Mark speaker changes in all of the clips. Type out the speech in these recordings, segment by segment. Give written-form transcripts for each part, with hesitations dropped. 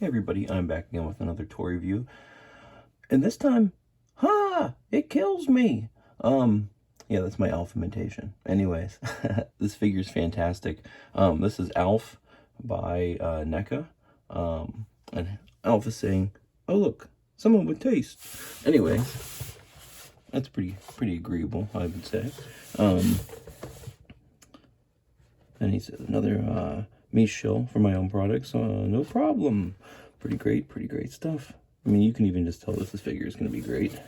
Speaker 1: Hey everybody, I'm back again with another toy review. And this time, it kills me. Yeah, that's my Alf imitation. Anyways, this figure's fantastic. This is Alf by NECA. And Alf is saying, oh look, someone with taste. Anyways, that's pretty agreeable, I would say. And he says another me shill for my own products. No problem. Pretty great stuff. I mean, you can even just tell this figure is going to be great.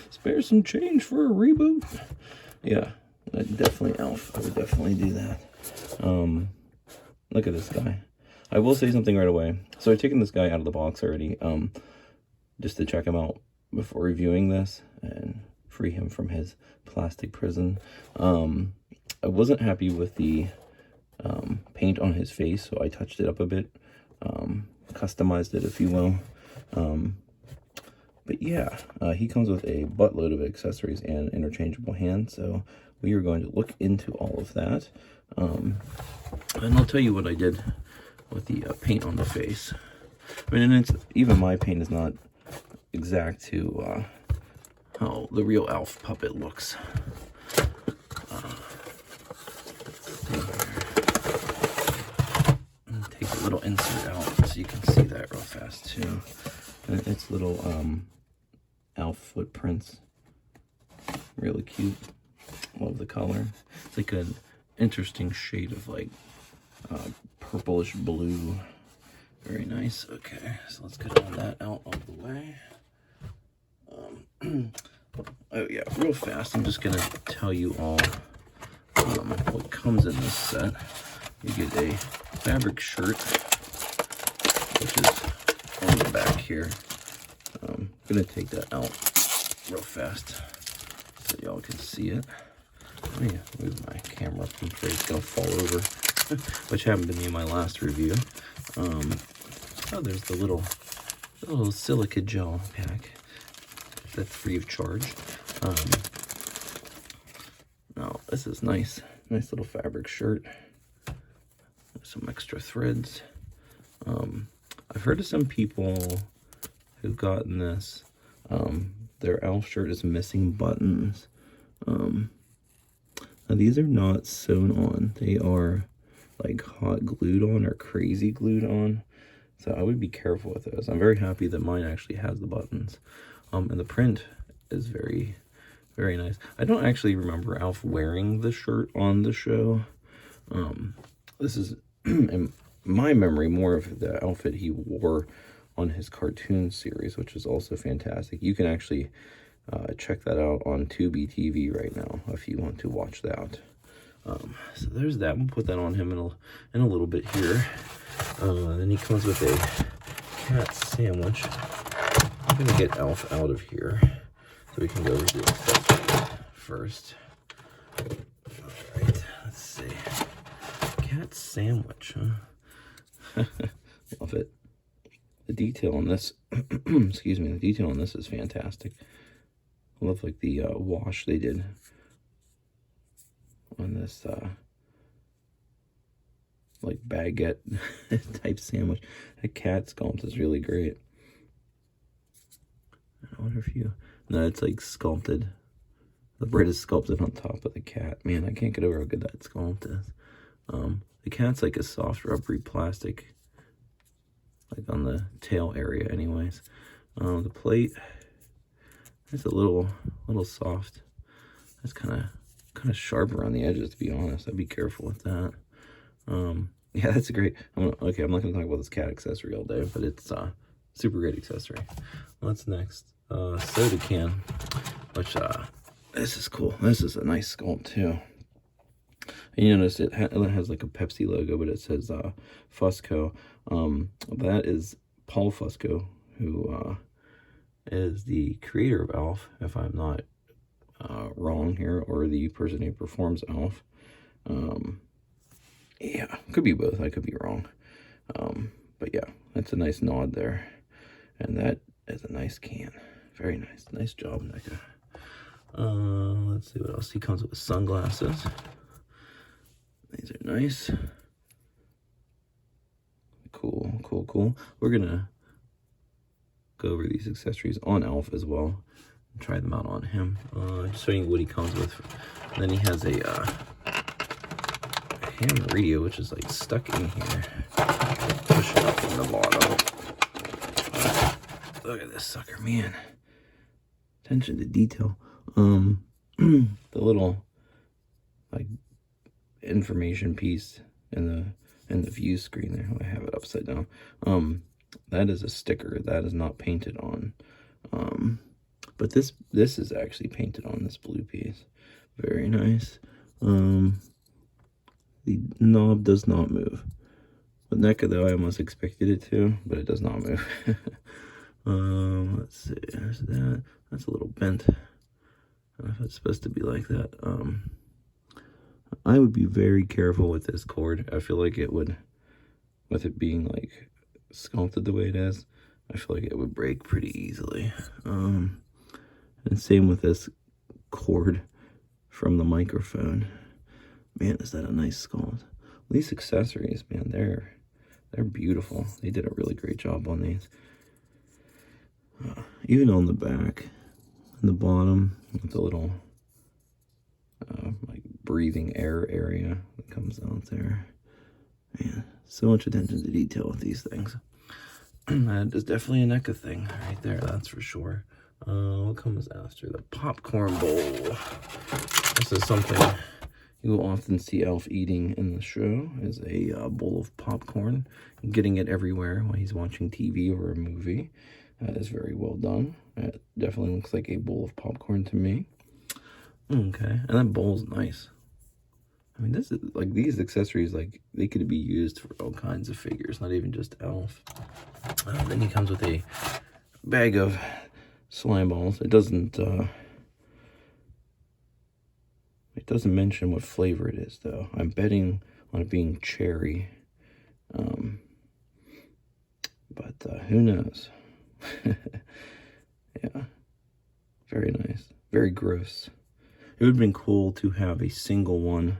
Speaker 1: Spare some change for a reboot. Yeah, definitely Alf. I would definitely do that. Look at this guy. I will say something right away. So I've taken this guy out of the box already, just to check him out before reviewing this and free him from his plastic prison. I wasn't happy with the paint on his face, so I touched it up a bit, customized it, if you will. But yeah, he comes with a buttload of accessories and interchangeable hands, so we are going to look into all of that. And I'll tell you what I did with the paint on the face. I mean, and even my paint is not exact to how the real Alf puppet looks. Take a little insert out so you can see that real fast too. And it's little Alf footprints. Really cute. Love the color. It's like an interesting shade of like purplish blue. Very nice. Okay, so let's get all that out of the way. Oh yeah, real fast, I'm just gonna tell you all what comes in this set. You get a fabric shirt, which is on the back here. I'm gonna take that out real fast so y'all can see it. Let me move my camera from here. It's gonna fall over, which happened to me in my last review. Oh, there's the little silica gel pack. That's free of charge. Now this is nice little fabric shirt. Some extra threads. I've heard of some people who've gotten this. Their Alf shirt is missing buttons. Now these are not sewn on. They are like hot glued on or crazy glued on. So I would be careful with those. I'm very happy that mine actually has the buttons. And the print is very nice. I don't actually remember Alf wearing the shirt on the show. This is, in my memory, more of the outfit he wore on his cartoon series, which is also fantastic. You can actually check that out on Tubi TV right now if you want to watch that. So there's that. We'll put that on him in a little bit here. Then he comes with a cat sandwich. I'm going to get Alf out of here so we can go over the accessories first. Alright, let's see. Cat sandwich, huh? Love it. The detail on this, excuse me, the detail on this is fantastic. I love like the wash they did on this like baguette type sandwich. That cat sculpt is really great. I wonder if you... No, it's like sculpted. The bread is sculpted on top of the cat. Man, I can't get over how good that sculpt is. The cat's like a soft, rubbery plastic. Like on the tail area anyways. The plate, it's a little soft. It's kind of sharp around the edges, to be honest. I'd be careful with that. Yeah, that's a great... Okay, I'm not going to talk about this cat accessory all day, but it's super great accessory. What's next? Soda can, which this is cool. This is a nice sculpt too. And you notice it has like a Pepsi logo, but it says Fusco. That is Paul Fusco, who is the creator of Alf, if I'm not wrong here, or the person who performs Alf. Yeah, could be both. I could be wrong. But yeah, that's a nice nod there. And that is a nice can. Very nice. Nice job, NECA. Let's see what else. He comes with sunglasses. These are nice. cool. We're gonna go over these accessories on Alf as well. Try them out on him. Just showing you what he comes with. And then he has a ham radio, which is like stuck in here. Push it up from the bottom. Look at this sucker, man. Attention to detail. The little like information piece in the view screen there. I have it upside down. That is a sticker. That is not painted on. But this is actually painted on, this blue piece. Very nice. The knob does not move. With NECA though, I almost expected it to, but it does not move. Let's see, there's that. That's a little bent. I don't know if it's supposed to be like that. I would be very careful with this cord. I feel like it would, with it being like sculpted the way it is, I feel like it would break pretty easily. And same with this cord from the microphone. Man, is that a nice sculpt. These accessories, man, they're beautiful. They did a really great job on these. Even on the back, and the bottom, with the little like breathing air area that comes out there. Man, so much attention to detail with these things. That is definitely a NECA thing right there, that's for sure. What comes after? The popcorn bowl. This is something you will often see Alf eating in the show, is a bowl of popcorn. Getting it everywhere while he's watching TV or a movie. That is very well done. It definitely looks like a bowl of popcorn to me. Okay, and that bowl's nice. I mean, this is like, these accessories, like, they could be used for all kinds of figures, not even just Alf. Then he comes with a bag of slime balls. It doesn't mention what flavor it is, though. I'm betting on it being cherry. But who knows? Yeah. Very nice. Very gross. It would have been cool to have a single one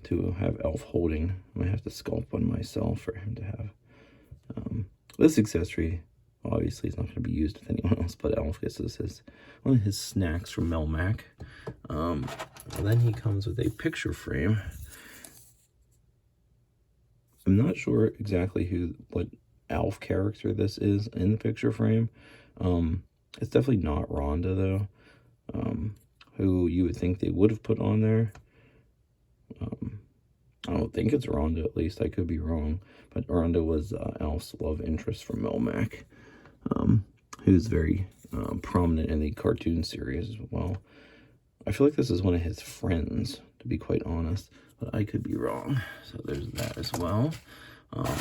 Speaker 1: to have Alf holding. I might have to sculpt one myself for him to have. This accessory obviously is not going to be used with anyone else but Alf. This is one of his snacks from Melmac. And then he comes with a picture frame. I'm not sure exactly what Alf character this is in the picture frame. It's definitely not Rhonda though, who you would think they would have put on there. I don't think it's Rhonda, at least. I could be wrong, but Rhonda was Alf's love interest from Melmac, who's very prominent in the cartoon series as well. I feel like this is one of his friends, to be quite honest, but I could be wrong. So there's that as well.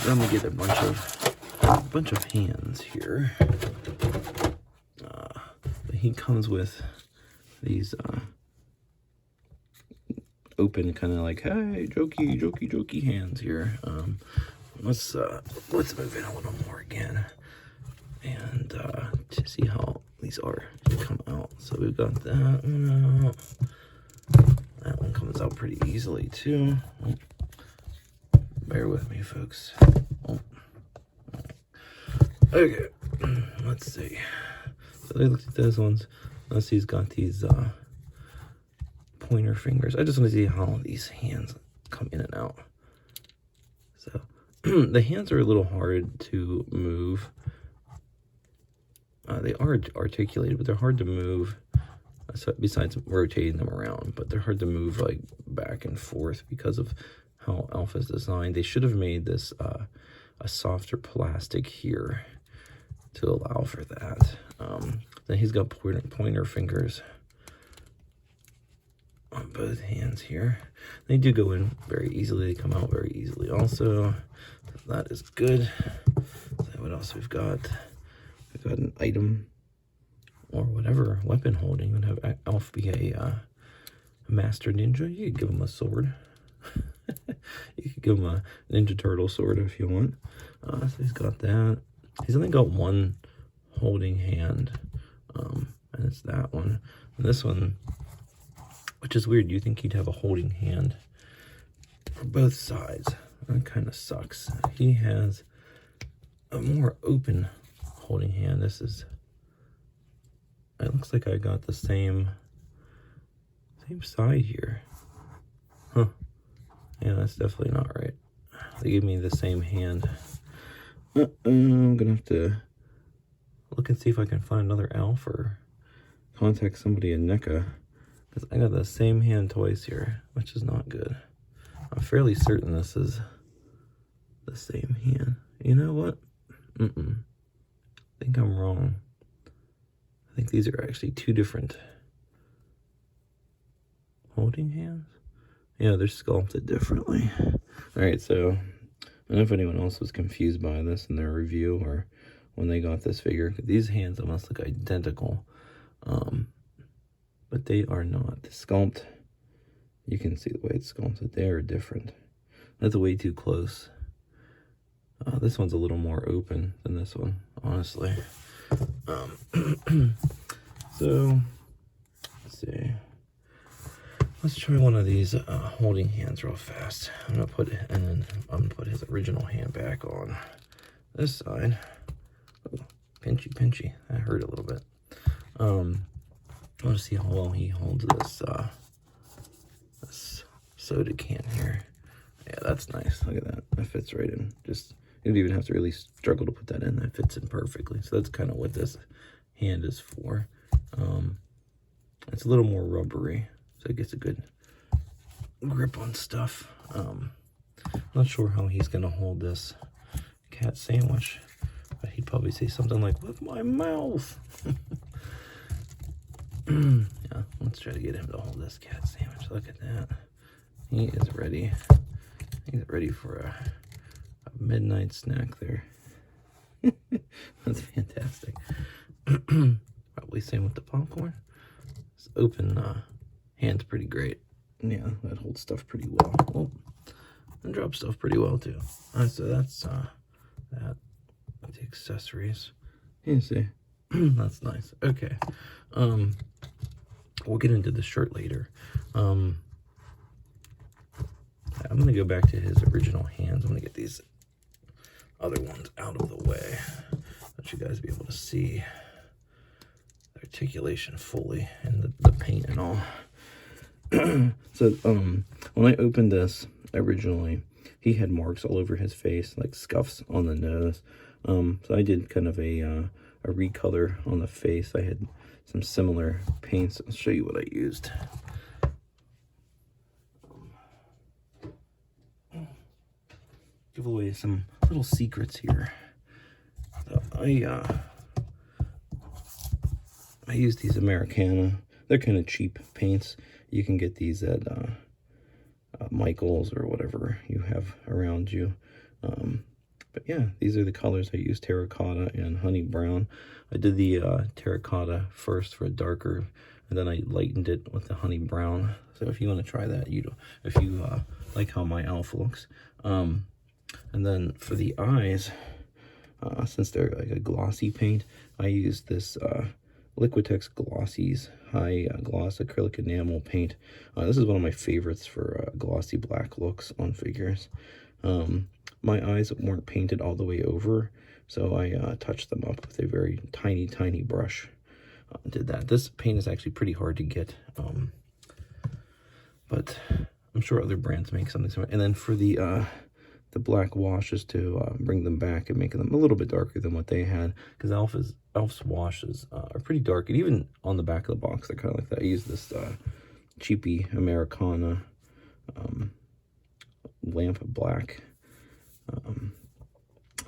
Speaker 1: Then we get a bunch of hands here. But he comes with these open, kind of like, hey, jokey hands here. Let's move in a little more again, and to see how these are to come out. So we've got that one out. That one comes out pretty easily too. Oh, bear with me, folks. Oh. Okay, let's see. So I looked at those ones. Let's see, he's got these pointer fingers. I just want to see how these hands come in and out. So the hands are a little hard to move. They are articulated, but they're hard to move. So besides rotating them around, but they're hard to move like back and forth because of how Alf is designed. They should have made this a softer plastic here to allow for that. Then he's got pointer fingers on both hands here. They do go in very easily. They come out very easily also. So that is good. So what else we've got? We've got an item or whatever weapon holding. You would have Alf be a master ninja. You could give him a sword. You could give him a Ninja Turtle sword if you want. So he's got that. He's only got one holding hand, and it's that one. And this one, which is weird, you think he'd have a holding hand for both sides. That kind of sucks. He has a more open holding hand. This is, it looks like I got the same side here. Huh. Yeah, that's definitely not right. They gave me the same hand. I'm gonna have to look and see if I can find another Alf or contact somebody in NECA, because I got the same hand twice here, which is not good. I'm fairly certain this is the same hand. You know what? I think I'm wrong. I think these are actually two different holding hands. Yeah, they're sculpted differently. Alright, so I don't know if anyone else was confused by this in their review or when they got this figure. These hands almost look identical, but they are not. The sculpt, you can see the way it's sculpted, they are different. That's way too close. This one's a little more open than this one, honestly. So, let's see. Let's try one of these holding hands real fast. I'm gonna put it, and then I'm gonna put his original hand back on this side. Oh, pinchy, pinchy. That hurt a little bit. I want to see how well he holds this soda can here. Yeah, that's nice. Look at that. That fits right in. Just, you don't even have to really struggle to put that in. That fits in perfectly. So that's kind of what this hand is for. It's a little more rubbery, so it gets a good grip on stuff. Not sure how he's gonna hold this cat sandwich, but he'd probably say something like, "With my mouth." Yeah, let's try to get him to hold this cat sandwich. Look at that. He is ready. He's ready for a midnight snack there. That's fantastic. Probably same with the popcorn. This open hand's pretty great. Yeah, that holds stuff pretty well. Oh, and drops stuff pretty well too. So that's that. The accessories. You see, that's nice. Okay, we'll get into the shirt later. I'm gonna go back to his original hands. I'm gonna get these other ones out of the way, let you guys be able to see the articulation fully and the paint and all. So when I opened this originally, he had marks all over his face, like scuffs on the nose. So I did kind of a recolor on the face. I had some similar paints. I'll show you what I used. Give away some little secrets here. So I use these Americana. They're kind of cheap paints. You can get these at Michael's or whatever you have around you. But yeah, these are the colors I use: terracotta and honey brown. I did the terracotta first for a darker, and then I lightened it with the honey brown. So if you want to try that, if you like how my Alf looks. And then for the eyes, since they're like a glossy paint, I use this Liquitex Glossies High Gloss Acrylic Enamel paint. This is one of my favorites for glossy black looks on figures. My eyes weren't painted all the way over, so I touched them up with a very tiny brush. Did that. This paint is actually pretty hard to get, but I'm sure other brands make something similar. And then for the black washes to bring them back and make them a little bit darker than what they had, because Alf's washes are pretty dark, and even on the back of the box they're kind of like that. I use this cheapy Americana lamp black,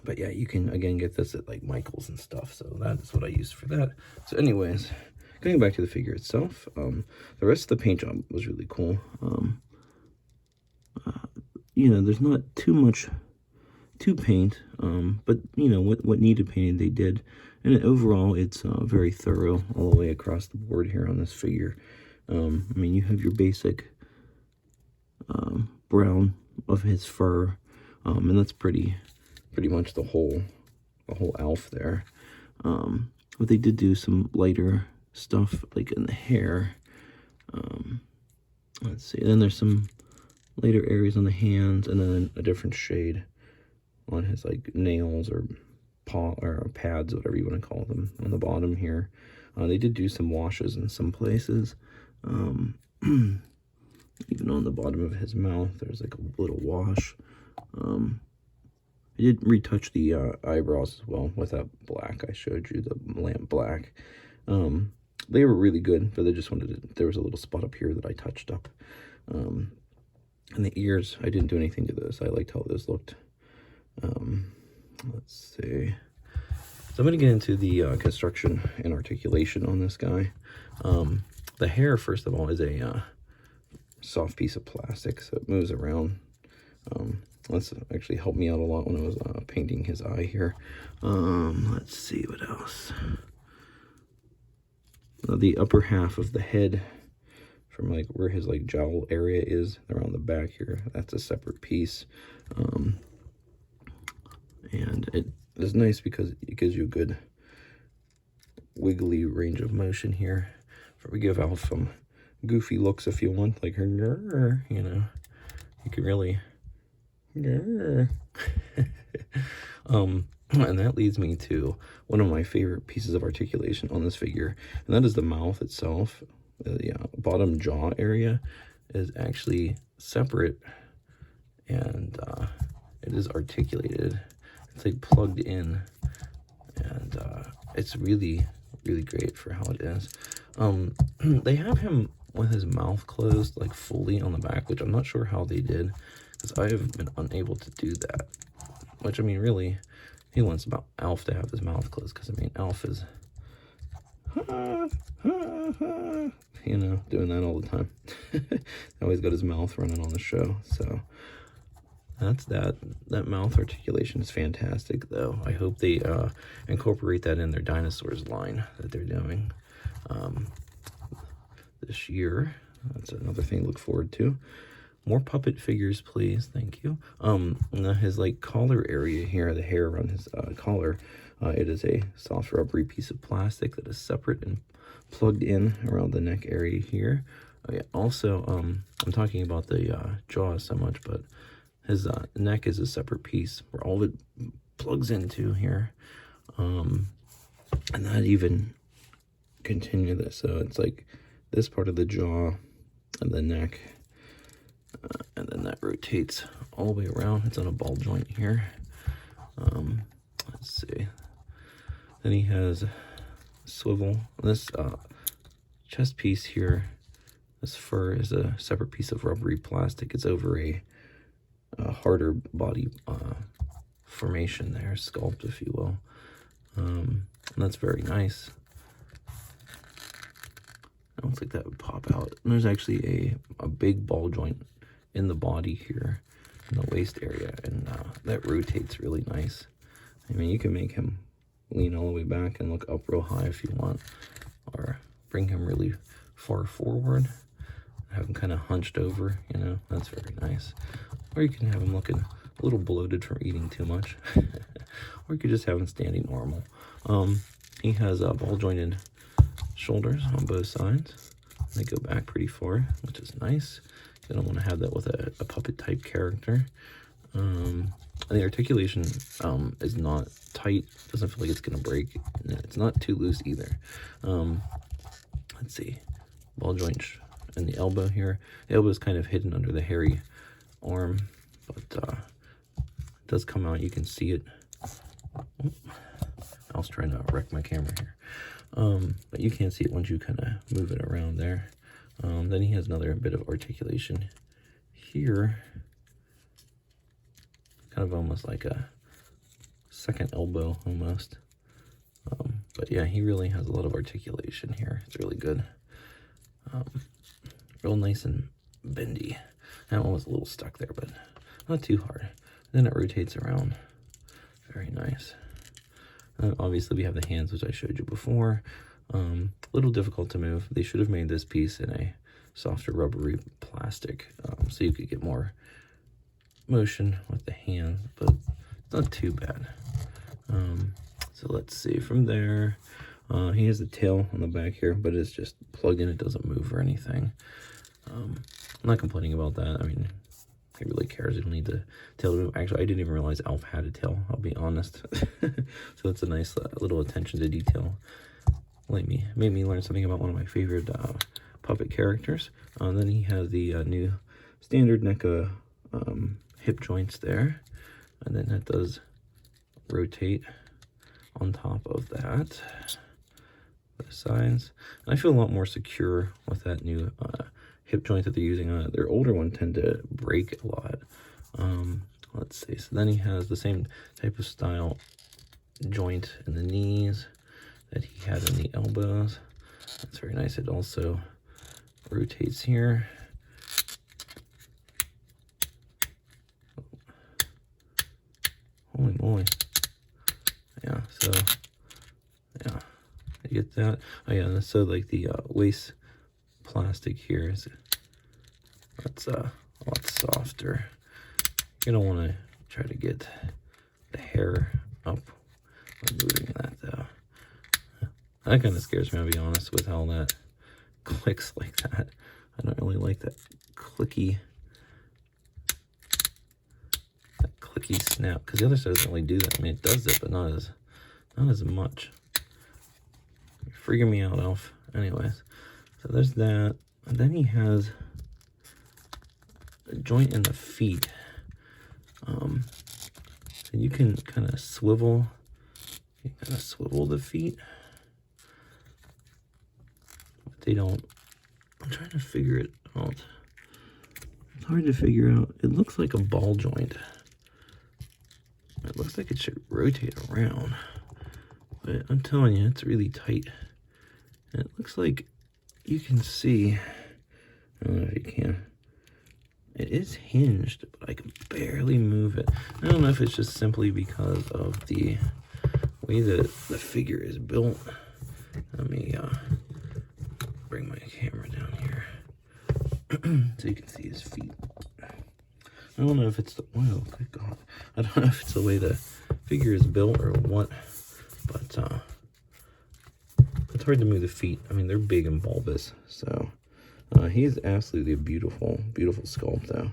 Speaker 1: but yeah, you can again get this at like Michael's and stuff, so that's what I use for that. So anyways, going back to the figure itself, the rest of the paint job was really cool. You know, there's not too much to paint, but you know what needed painting they did, and overall it's very thorough all the way across the board here on this figure. I mean, you have your basic brown of his fur, and that's pretty much the whole Alf there. But they did do some lighter stuff like in the hair. Let's see, then there's some lighter areas on the hands, and then a different shade on his like nails or paw or pads, whatever you want to call them, on the bottom here. They did do some washes in some places. Even on the bottom of his mouth, there's like a little wash. I did retouch the eyebrows as well with that black I showed you, the lamp black. They were really good, but they just wanted to, there was a little spot up here that I touched up. And the ears, I didn't do anything to those. I liked how those looked. Let's see. So I'm going to get into the construction and articulation on this guy. The hair, first of all, is a soft piece of plastic, so it moves around. That's actually helped me out a lot when I was painting his eye here. Let's see what else. The upper half of the head, from like where his like jowl area is around the back here, that's a separate piece. And it is nice because it gives you a good wiggly range of motion here. We give Alf some goofy looks if you want, like her, you know, you can really, and that leads me to one of my favorite pieces of articulation on this figure, and that is the mouth itself. The bottom jaw area is actually separate, and it is articulated. It's like plugged in, and it's really great for how it is. They have him with his mouth closed, like fully on the back, which I'm not sure how they did, because I have been unable to do that. Which, I mean, really, he wants about Alf to have his mouth closed, because, I mean, Alf is, you know, doing that all the time. Always got his mouth running on the show, so that's that. That mouth articulation is fantastic, though. I hope they incorporate that in their dinosaurs line that they're doing this year. That's another thing to look forward to. More puppet figures, please. Thank you. Now his like collar area here, the hair around his collar, it is a soft rubbery piece of plastic that is separate and plugged in around the neck area here. Oh, yeah. Also, I'm talking about the jaw so much, but his neck is a separate piece where all of it plugs into here. And that even continue this. So it's like this part of the jaw and the neck. And then that rotates all the way around. It's on a ball joint here. Let's see. Then he has a swivel. This chest piece here, this fur is a separate piece of rubbery plastic. It's over a harder body formation there, sculpt, if you will. And that's very nice. I don't think that would pop out. And there's actually a big ball joint in the body here, in the waist area, and that rotates really nice. I mean, you can make him lean all the way back and look up real high if you want, or bring him really far forward, have him kind of hunched over, you know, that's very nice. Or you can have him looking a little bloated from eating too much, or you could just have him standing normal. He has ball jointed shoulders on both sides. They go back pretty far, which is nice. You don't want to have that with a puppet type character. And the articulation is not tight. Doesn't feel like it's gonna break. It's not too loose either. Let's see, ball joint in the elbow here. The elbow is kind of hidden under the hairy arm, but it does come out. You can see it. I was trying to wreck my camera here. But you can't see it once you kind of move it around there. Then he has another bit of articulation here, kind of almost like a second elbow almost. But yeah, he really has a lot of articulation here. It's really good. Real nice and bendy. That one was a little stuck there, but not too hard. Then it rotates around. Very nice. Obviously, we have the hands, which I showed you before. A little difficult to move. They should have made this piece in a softer rubbery plastic, so you could get more motion with the hand, but it's not too bad. So let's see, from there, he has the tail on the back here, but it's just plugged in. It doesn't move or anything. I'm not complaining about that. I mean, I really cares? You don't need the tail to move. Actually, I didn't even realize Alf had a tail, I'll be honest. So it's a nice little attention to detail. Made me learn something about one of my favorite puppet characters. Then he has the new standard NECA hip joints there. And then that does rotate on top of that. The sides. And I feel a lot more secure with that new hip joint that they're using. Their older one tend to break a lot. Let's see. So then he has the same type of style joint in the knees that he had in the elbows. That's very nice. It also rotates here. Holy moly. Yeah, so yeah, you get that. Oh yeah, so like the waist plastic here is that's a lot softer. You don't want to try to get the hair up when moving that though. That kind of scares me, I'll be honest, with how that clicks like that. I don't really like that clicky snap, because the other side doesn't really do that. I mean, it does it, but not as much. You're freaking me out, Alf. Anyways, so there's that. And then he has a joint in the feet. So you can kind of swivel. You kind of swivel the feet. But they don't. I'm trying to figure it out. It's hard to figure out. It looks like a ball joint. It looks like it should rotate around, but I'm telling you, it's really tight. And it looks like you can see, I don't know if you can, it is hinged, but I can barely move it. I don't know if it's just simply because of the way that the figure is built. Let me bring my camera down here so you can see his feet. I don't know if it's the, wow, good God. I don't know if it's the way the figure is built or what, but it's hard to move the feet. I mean, they're big and bulbous, so he's absolutely a beautiful, beautiful sculpt, though.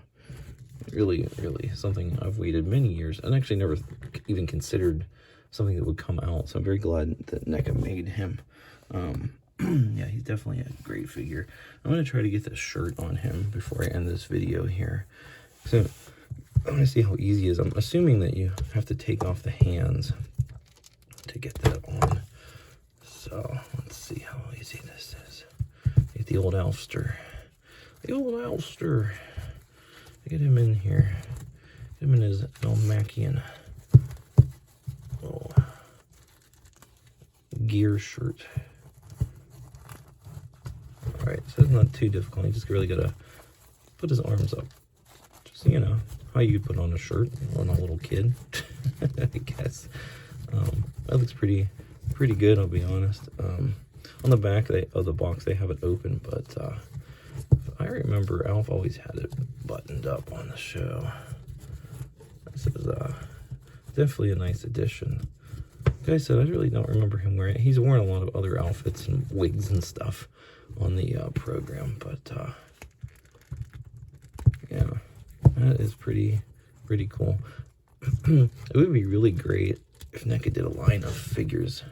Speaker 1: Really, really something I've waited many years, and actually never even considered something that would come out, so I'm very glad that NECA made him. Yeah, he's definitely a great figure. I'm going to try to get this shirt on him before I end this video here. So, I want to see how easy it is. I'm assuming that you have to take off the hands to get that on. So, let's see how easy this is. Get the old Alfster. The old Alfster. Get him in here. Get him in his Melmacian little gear shirt. Alright, so it's not too difficult. You just really got to put his arms up. Just, you know, how you put on a shirt on a little kid, I guess. That looks pretty good, I'll be honest. On the back of the box, they have it open, but I remember Alf always had it buttoned up on the show. This is definitely a nice addition. Like I said, I really don't remember him wearing it. He's worn a lot of other outfits and wigs and stuff on the program, but yeah, that is pretty cool. It would be really great if NECA did a line of figures,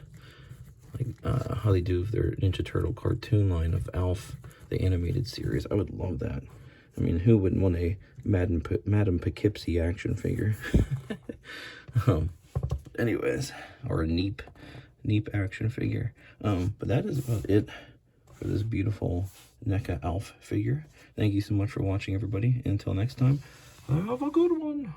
Speaker 1: like how they do their Ninja Turtle cartoon line of Alf, the animated series. I would love that. I mean, who wouldn't want a Madam Poughkeepsie action figure? Anyways, or a Neep action figure. But that is about it for this beautiful NECA Alf figure. Thank you so much for watching, everybody. Until next time, have a good one.